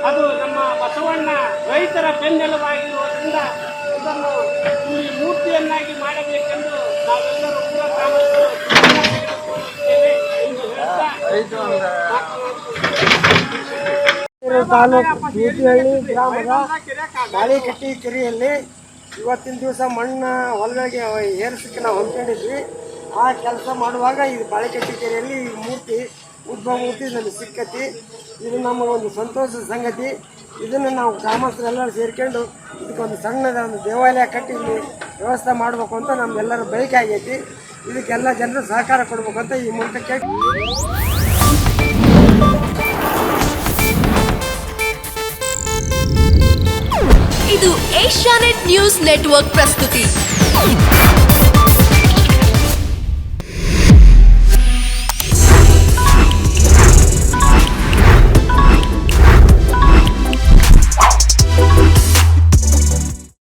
ಅದು ನಮ್ಮ ಬಸವಣ್ಣ ರೈತರ ಬೆನ್ನೆಲುಬಾಗಿರುವುದರಿಂದ ಇದನ್ನು ಈ ಮೂರ್ತಿಯನ್ನಾಗಿ ಮಾಡಬೇಕೆಂದು ನಾವೆಲ್ಲರೂ ಕೂಡ ಗ್ರಾಮಸ್ಥರು ತೆಗೆದುಕೊಳ್ಳುತ್ತೇವೆ ಎಂದು ಹೇಳ್ತಾ ತಾಲೂಕು ಬೂದಿಹಳ್ಳಿ ಗ್ರಾಮದ ಬಾಳಿಕಟ್ಟಿ ಕೆರೆಯಲ್ಲಿ ಇವತ್ತಿನ ದಿವಸ ಮಣ್ಣು ಹೊಲಗಳಿಗೆ ಏರಿಸಕ್ಕೆ ನಾವು ಹೊಂದ್ಕೊಂಡಿದ್ವಿ. ಆ ಕೆಲಸ ಮಾಡುವಾಗ ಇದು ಬಾಳಿಕಟ್ಟಿ ಕೆರೆಯಲ್ಲಿ ಈ ಮೂರ್ತಿ ಉದ್ಭವ ಮೂರ್ತಿ ನಮಗೆ ಸಿಕ್ಕತಿ. ಇದು ನಮಗೊಂದು ಸಂತೋಷದ ಸಂಗತಿ. ಇದನ್ನು ನಾವು ಗ್ರಾಮಸ್ಥರೆಲ್ಲರೂ ಸೇರ್ಕೊಂಡು ಇದಕ್ಕೊಂದು ಸಣ್ಣದ ಒಂದು ದೇವಾಲಯ ಕಟ್ಟಿ ಇಲ್ಲಿ ವ್ಯವಸ್ಥೆ ಮಾಡಬೇಕು ಅಂತ ನಮ್ಮೆಲ್ಲರ ಬಯಕೆ ಆಗೈತಿ. ಇದಕ್ಕೆಲ್ಲ ಜನರು ಸಹಕಾರ ಕೊಡಬೇಕು ಅಂತ ಈ ಮೂಲಕ ಕೇಳಿ. ಇದು ಏಷ್ಯಾನೆಟ್ ನ್ಯೂಸ್ ನೆಟ್ವರ್ಕ್ ಪ್ರಸ್ತುತಿ.